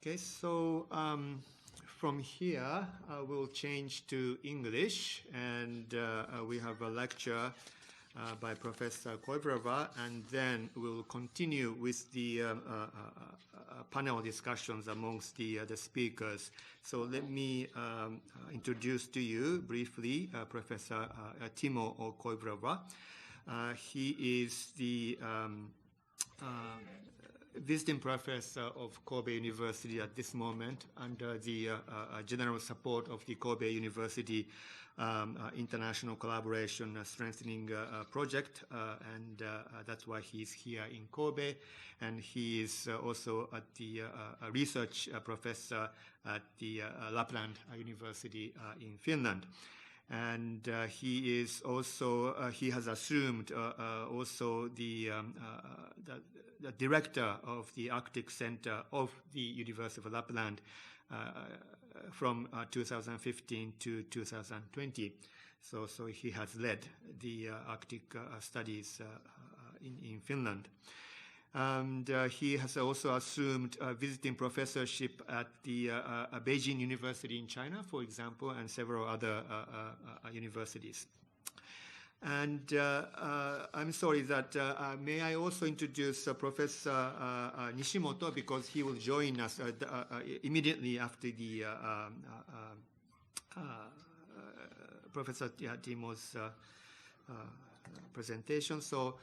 Okay, so from here we'll change to English, and we have a lecture by Professor Koivurova, and then we'll continue with the panel discussions amongst the speakers. So let me introduce to you briefly Professor Timo Koivurova. He is the visiting professor of Kobe University at this moment under the general support of the Kobe University International Collaboration Strengthening Project, and that's why he's here in Kobe. And he is also at the research professor at the Lapland University in Finland. And he is also he has assumed also the director of the Arctic Center of the University of Lapland from 2015 to 2020. So he has led the Arctic studies in Finland. And he has also assumed a visiting professorship at the Beijing University in China, for example, and several other universities. And I'm sorry that may I also introduce Professor Nishimoto, because he will join us immediately after the Professor Timo's presentation. So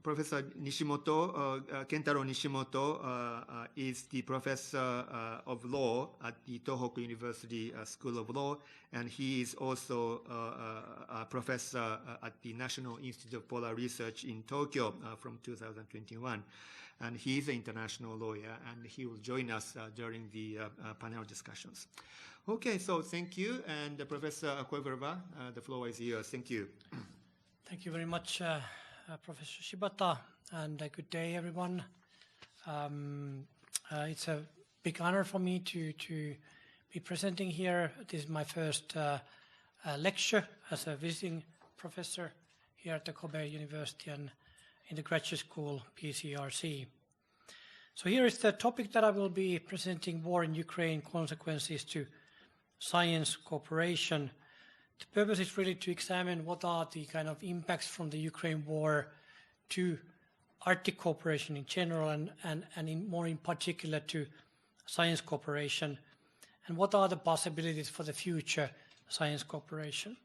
Professor Nishimoto, Kentaro Nishimoto, is the professor of law at the Tohoku University School of Law, and he is also a professor at the National Institute of Polar Research in Tokyo from 2021. And he is an international lawyer, and he will join us during the panel discussions. Okay, so thank you, and Professor Koivurova, the floor is yours. Thank you. Thank you very much, Professor Shibata, and good day, everyone. It's a big honor for me to be presenting here. This is my first lecture as a visiting professor here at the Kobe University and in the graduate school PCRC. So here is the topic that I will be presenting: war in Ukraine, consequences to science cooperation. The purpose is really to examine what are the kind of impacts from the Ukraine war to Arctic cooperation in general, and more in particular to science cooperation, and what are the possibilities for the future science cooperation.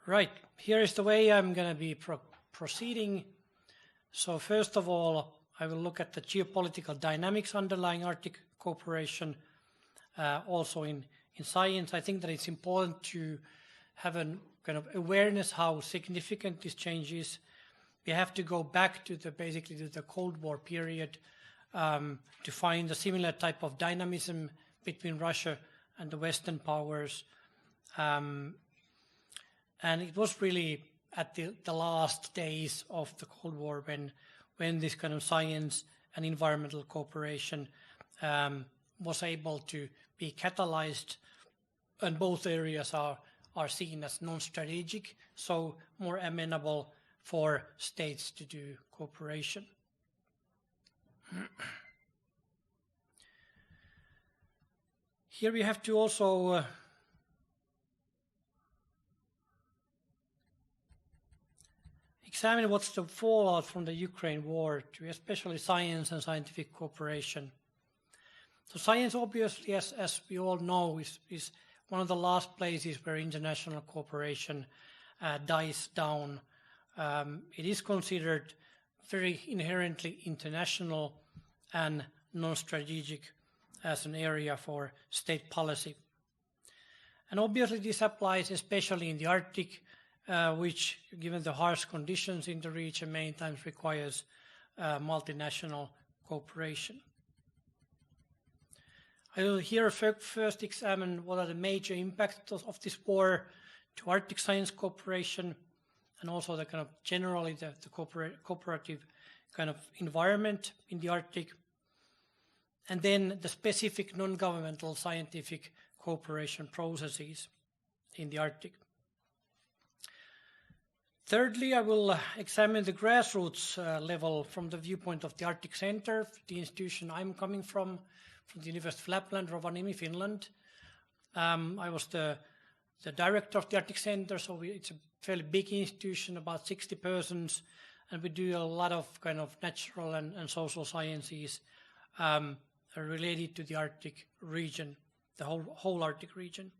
Right, here is the way I'm going to be proceeding. So first of all, I will look at the geopolitical dynamics underlying Arctic cooperation, also in science. I think that it's important to have a kind of awareness how significant this change is. We have to go back to basically to the Cold War period to find a similar type of dynamism between Russia and the Western powers. And it was really at the last days of the Cold War when this kind of science and environmental cooperation was able to be catalyzed, and both areas are seen as non-strategic, so more amenable for states to do cooperation. Here we have to also examine what's the fallout from the Ukraine war to especially science and scientific cooperation. So science, obviously, as we all know, is one of the last places where international cooperation dies down. It is considered very inherently international and non-strategic as an area for state policy. And obviously this applies especially in the Arctic, which, given the harsh conditions in the region, many times requires multinational cooperation. I will here first examine what are the major impacts of this war to Arctic science cooperation, and also the kind of generally the cooperative kind of environment in the Arctic, and then the specific non-governmental scientific cooperation processes in the Arctic. Thirdly, I will examine the grassroots level from the viewpoint of the Arctic Center, the institution I'm coming from the University of Lapland, Rovaniemi, Finland. I was the director of the Arctic Center, so it's a fairly big institution, about 60 persons, and we do a lot of kind of natural and social sciences related to the Arctic region, the whole Arctic region.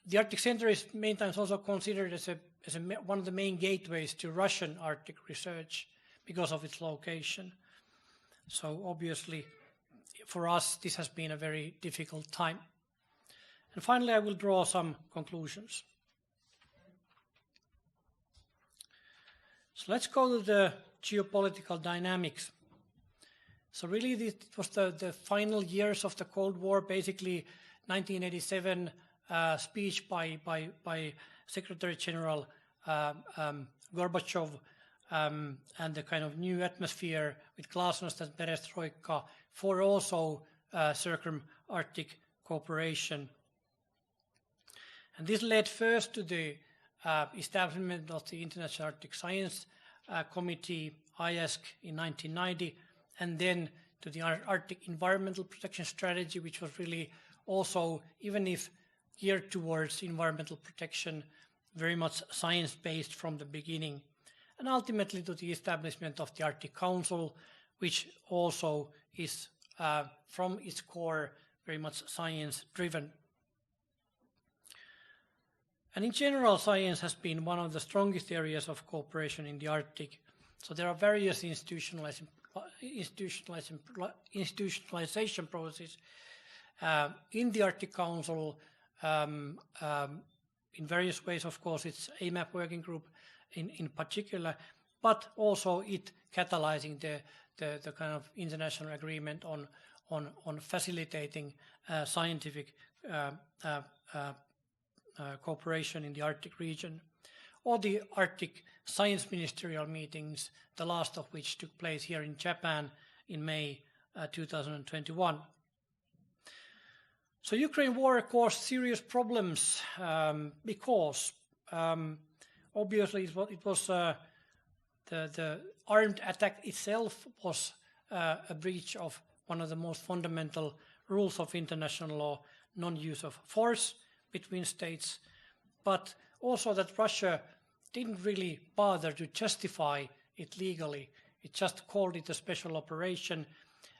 The Arctic Center is many times also considered as one of the main gateways to Russian Arctic research because of its location. So obviously, for us, this has been a very difficult time. And finally, I will draw some conclusions. So let's go to the geopolitical dynamics. So really, this was the final years of the Cold War, basically 1987 speech by Secretary General Gorbachev and the kind of new atmosphere with glasnost and perestroika for also circum-Arctic cooperation. And this led first to the establishment of the International Arctic Science Committee, IASC, in 1990, and then to the Arctic Environmental Protection Strategy, which was really also, even if geared towards environmental protection, very much science-based from the beginning, and ultimately to the establishment of the Arctic Council, which also is from its core very much science-driven. And in general, science has been one of the strongest areas of cooperation in the Arctic. So there are various institutionalization processes in the Arctic Council. In various ways, of course, it's AMAP working group in particular, but also it catalyzing the kind of international agreement on facilitating scientific cooperation in the Arctic region, or the Arctic Science Ministerial meetings, the last of which took place here in Japan in May 2021. So Ukraine war caused serious problems because obviously it was the armed attack itself was a breach of one of the most fundamental rules of international law, non-use of force between states, but also that Russia didn't really bother to justify it legally. It just called it a special operation,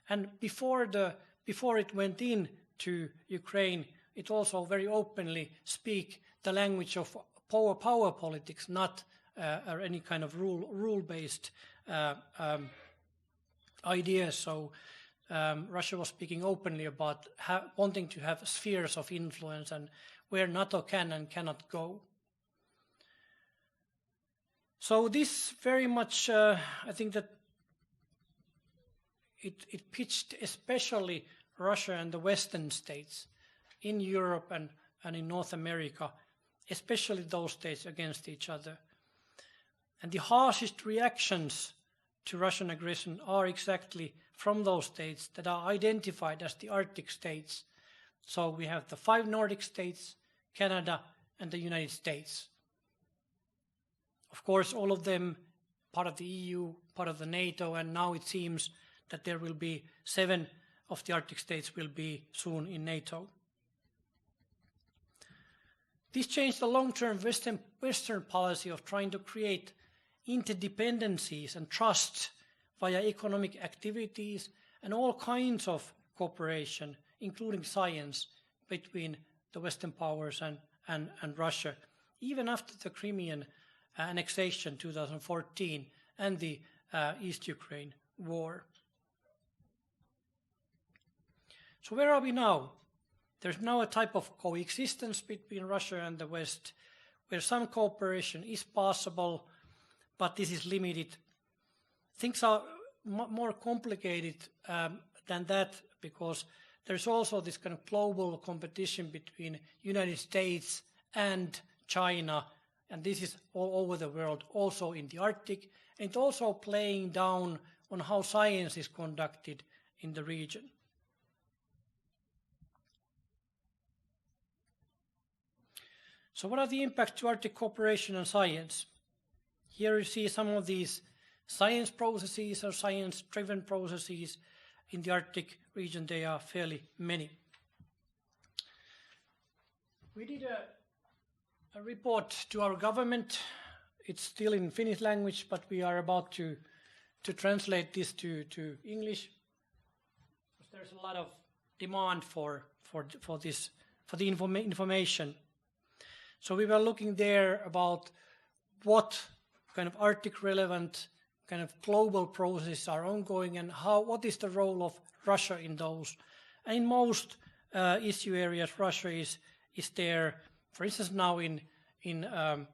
and before it went in to Ukraine, it also very openly speak the language of power politics, not any kind of rule-based ideas. So Russia was speaking openly about wanting to have spheres of influence and where NATO can and cannot go. So this very much, I think that it pitched especially Russia and the Western states in Europe and in North America, especially those states, against each other. And the harshest reactions to Russian aggression are exactly from those states that are identified as the Arctic states. So we have the 5 Nordic states, Canada, and the United States. Of course, all of them part of the EU, part of the NATO, and now it seems that there will be 7 of the Arctic states will be soon in NATO. This changed the long-term Western policy of trying to create interdependencies and trust via economic activities and all kinds of cooperation, including science, between the Western powers and Russia, even after the Crimean annexation 2014 and the East Ukraine war. So where are we now? There's now a type of coexistence between Russia and the West, where some cooperation is possible, but this is limited. Things are more complicated than that, because there's also this kind of global competition between United States and China, and this is all over the world, also in the Arctic, and it's also playing down on how science is conducted in the region. So what are the impacts to Arctic cooperation and science? Here you see some of these science processes or science-driven processes in the Arctic region. They are fairly many. We did a report to our government. It's still in Finnish language, but we are about to translate this to English. There's a lot of demand for the information. So we were looking there about what kind of Arctic relevant kind of global processes are ongoing and what is the role of Russia in those. And in most issue areas, Russia is there. For instance, now in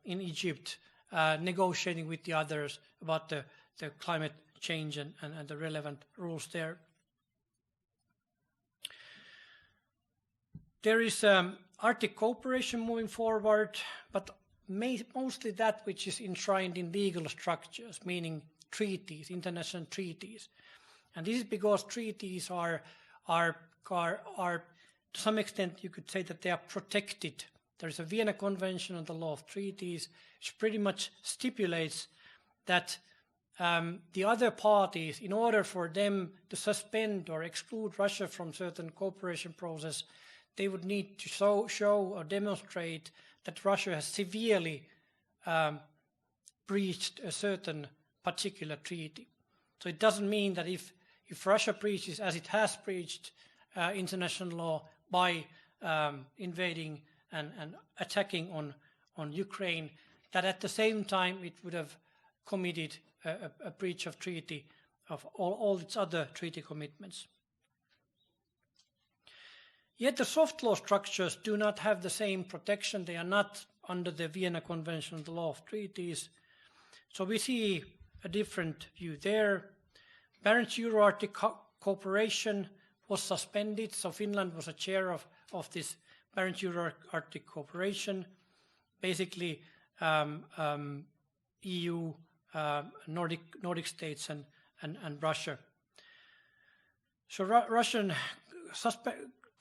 Egypt, negotiating with the others about the climate change and the relevant rules there. There is Arctic cooperation moving forward, but mostly that which is enshrined in legal structures, meaning treaties, international treaties. And this is because treaties are to some extent, you could say that they are protected. There is a Vienna Convention on the Law of Treaties, which pretty much stipulates that the other parties, in order for them to suspend or exclude Russia from certain cooperation process, they would need to show or demonstrate that Russia has severely breached a certain particular treaty. So it doesn't mean that if Russia breaches, as it has breached international law by invading and attacking on Ukraine, that at the same time it would have committed a breach of treaty of all its other treaty commitments. Yet the soft law structures do not have the same protection. They are not under the Vienna Convention on the Law of Treaties. So we see a different view there. Barents Euro-Arctic cooperation was suspended, so Finland was a chair of this Barents Euro-Arctic cooperation. Basically, EU, Nordic states and Russia. So Russian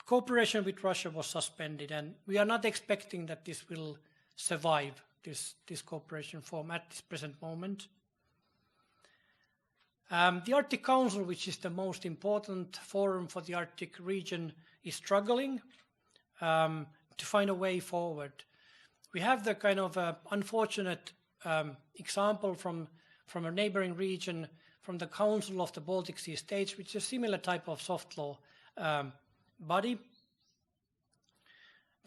cooperation with Russia was suspended, and we are not expecting that this will survive, this cooperation form at this present moment. The Arctic Council, which is the most important forum for the Arctic region, is struggling to find a way forward. We have the kind of unfortunate example from a neighboring region, from the Council of the Baltic Sea States, which is a similar type of soft law body.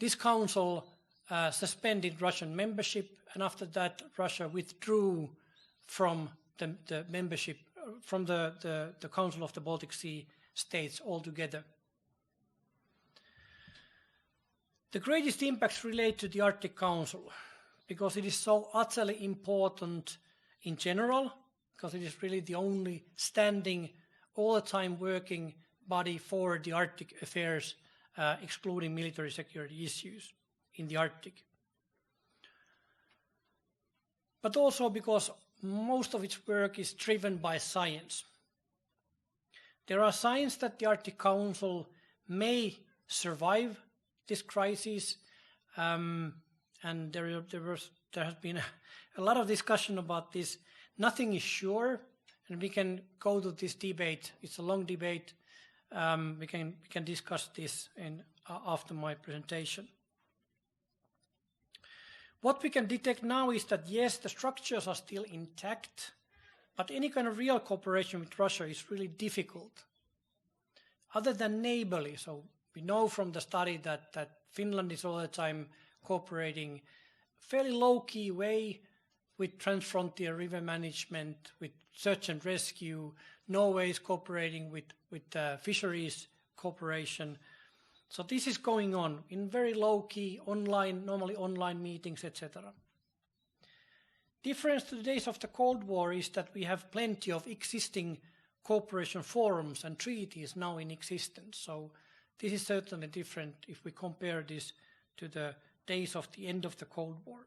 This council suspended Russian membership, and after that Russia withdrew from the membership, from the Council of the Baltic Sea States altogether. The greatest impacts relate to the Arctic Council, because it is so utterly important in general, because it is really the only standing, all the time working body for the Arctic affairs, excluding military security issues in the Arctic. But also because most of its work is driven by science. There are signs that the Arctic Council may survive this crisis, and there has been a lot of discussion about this. Nothing is sure, and we can go to this debate. It's a long debate. We can discuss this after my presentation. What we can detect now is that yes, the structures are still intact, but any kind of real cooperation with Russia is really difficult. Other than neighborly, so we know from the study that Finland is all the time cooperating fairly low-key way with transfrontier river management, with search and rescue. Norway is cooperating with fisheries cooperation. So this is going on in very low-key, online, normally online meetings, etc. Difference to the days of the Cold War is that we have plenty of existing cooperation forums and treaties now in existence. So this is certainly different if we compare this to the days of the end of the Cold War.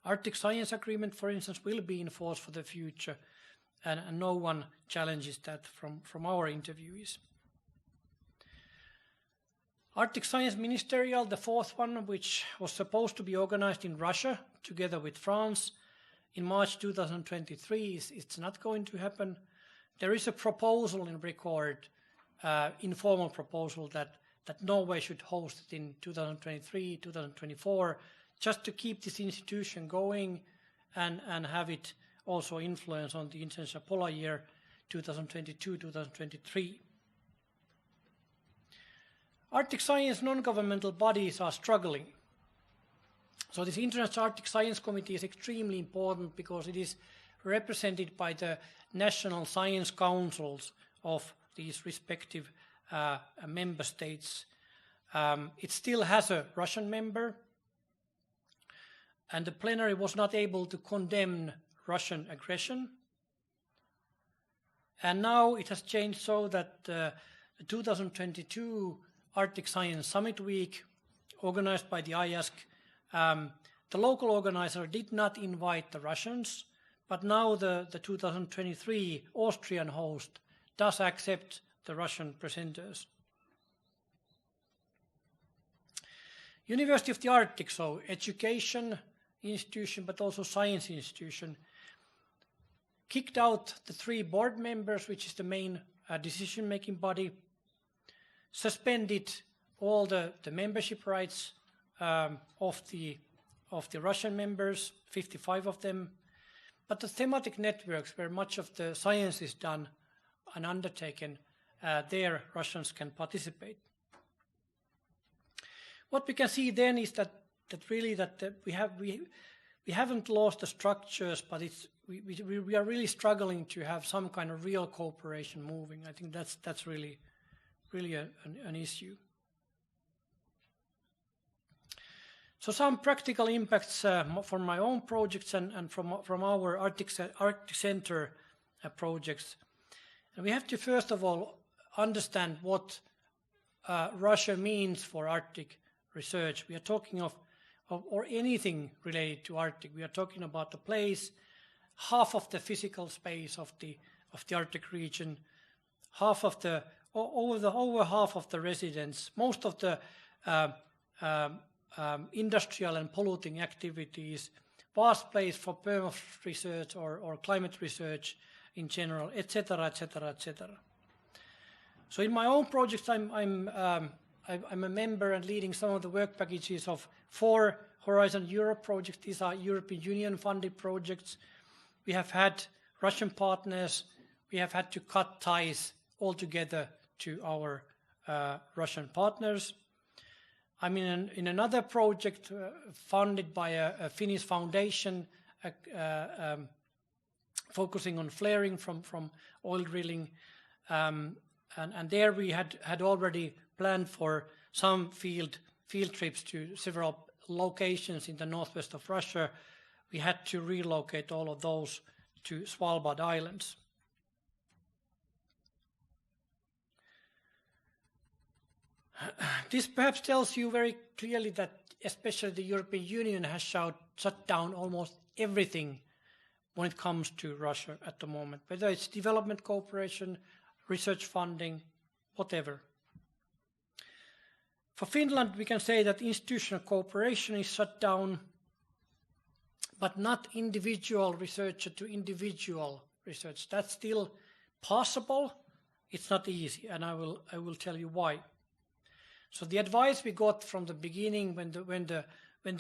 Arctic Science Agreement, for instance, will be in force for the future, and no one challenges that from our interviewees. Arctic Science Ministerial, the fourth one, which was supposed to be organized in Russia together with France in March 2023, it's not going to happen. There is a proposal in record, informal proposal that Norway should host it in 2023, 2024, just to keep this institution going and have it also influence on the International Polar Year 2022-2023. Arctic science non-governmental bodies are struggling. So this International Arctic Science Committee is extremely important because it is represented by the national science councils of these respective member states. It still has a Russian member, and the plenary was not able to condemn Russian aggression. And now it has changed so that the 2022 Arctic Science Summit Week, organized by the IASC, the local organizer did not invite the Russians, but now the 2023 Austrian host does accept the Russian presenters. University of the Arctic, so education institution but also science institution, kicked out the 3 board members, which is the main decision-making body, suspended all the membership rights of the Russian members, 55 of them, but the thematic networks where much of the science is done and undertaken, there Russians can participate. What we can see then is that we haven't lost the structures, but we are really struggling to have some kind of real cooperation moving. I think that's really an issue. So some practical impacts from my own projects and from our Arctic Center projects. And we have to first of all understand what Russia means for Arctic research. We are talking of or anything related to Arctic. We are talking about the place, half of the physical space of the Arctic region, over half of the residents, most of the industrial and polluting activities, vast place for permafrost research or climate research in general, etc., etc., etc. So in my own projects, I'm a member and leading some of the work packages of 4 Horizon Europe projects. These are European Union funded projects. We have had Russian partners. We have had to cut ties altogether to our Russian partners. I'm in another project funded by a Finnish foundation focusing on flaring from oil drilling. And there we had already planned for some field trips to several locations in the northwest of Russia. We had to relocate all of those to Svalbard Islands. This perhaps tells you very clearly that especially the European Union has shut down almost everything when it comes to Russia at the moment, whether it's development cooperation, research funding, whatever. For Finland, we can say that institutional cooperation is shut down, but not individual researcher to individual research. That's still possible. It's not easy, and I will tell you why. So the advice we got from the beginning when the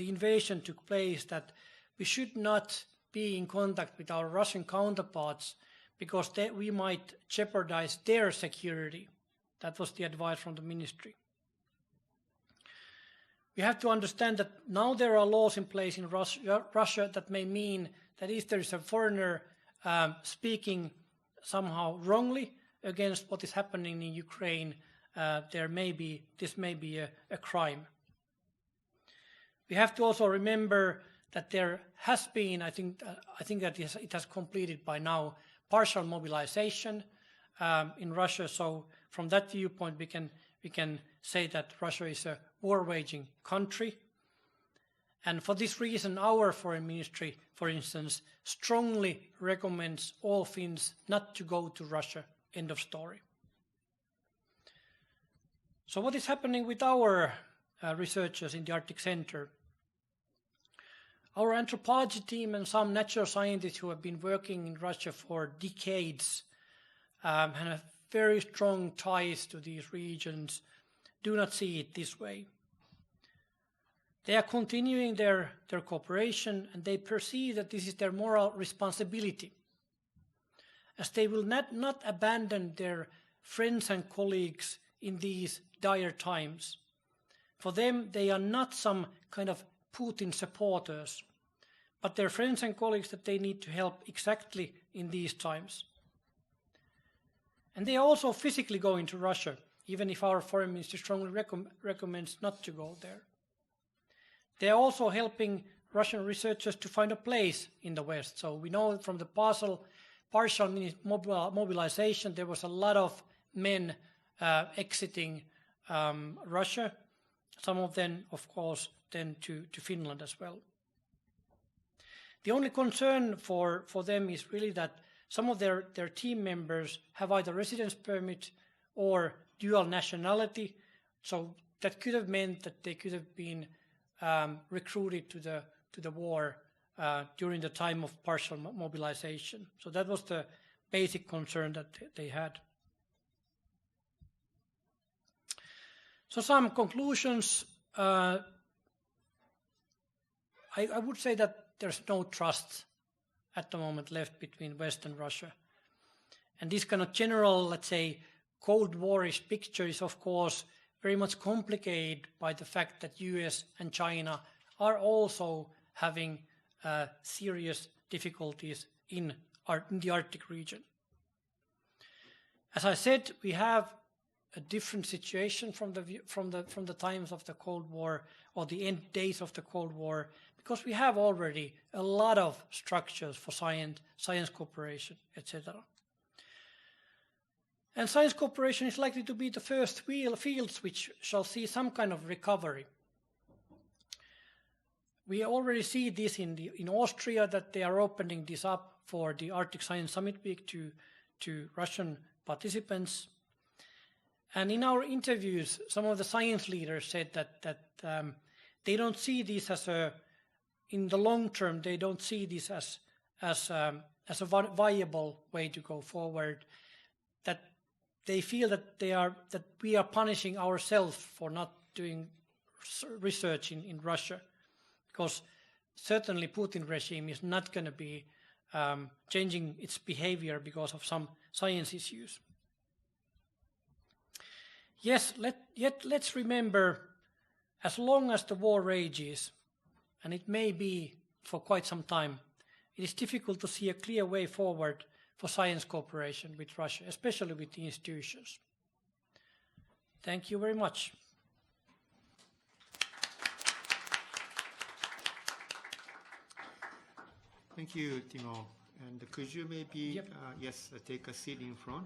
invasion took place, that we should not be in contact with our Russian counterparts because we might jeopardize their security. That was the advice from the ministry. We have to understand that now there are laws in place in Russia that may mean that if there is a foreigner speaking somehow wrongly against what is happening in Ukraine, this may be a crime. We have to also remember that there has been, I think that it has completed by now, partial mobilization in Russia. So from that viewpoint, we can say that Russia is a war-waging country. And for this reason, our foreign ministry, for instance, strongly recommends all Finns not to go to Russia. End of story. So what is happening with our researchers in the Arctic Center? Our anthropology team and some natural scientists who have been working in Russia for decades and have very strong ties to these regions do not see it this way. They are continuing their cooperation, and they perceive that this is their moral responsibility, as they will not abandon their friends and colleagues in these dire times. For them, they are not some kind of Putin supporters, but their friends and colleagues that they need to help exactly in these times. And they are also physically going to Russia, even if our foreign minister strongly recommends not to go there. They are also helping Russian researchers to find a place in the West. So we know from the partial mobilization, there was a lot of men exiting Russia. Some of them, of course, then to Finland as well. The only concern for them is really that some of their team members have either residence permit or dual nationality. So that could have meant that they could have been recruited to the war during the time of partial mobilization. So that was the basic concern that they had. So some conclusions. I would say that there's no trust at the moment left between West and Russia. And this kind of general, let's say, Cold War-ish picture is, of course, very much complicated by the fact that US and China are also having serious difficulties in the Arctic region. As I said, we have a different situation from the times of the Cold War or the end days of the Cold War, because we have already a lot of structures for science cooperation, etc. And science cooperation is likely to be the first fields which shall see some kind of recovery. We already see this in Austria, that they are opening this up for the Arctic Science Summit Week to Russian participants. And in our interviews, some of the science leaders said that they don't see this in the long term, they don't see this as a viable way to go forward. That they feel that we are punishing ourselves for not doing research in Russia, because certainly Putin regime is not going to be changing its behavior because of some science issues. Yes, let's remember, as long as the war rages, and it may be for quite some time, it is difficult to see a clear way forward for science cooperation with Russia, especially with the institutions. Thank you very much. Thank you, Timo. And could you maybe, Yep. yes, take a seat in front?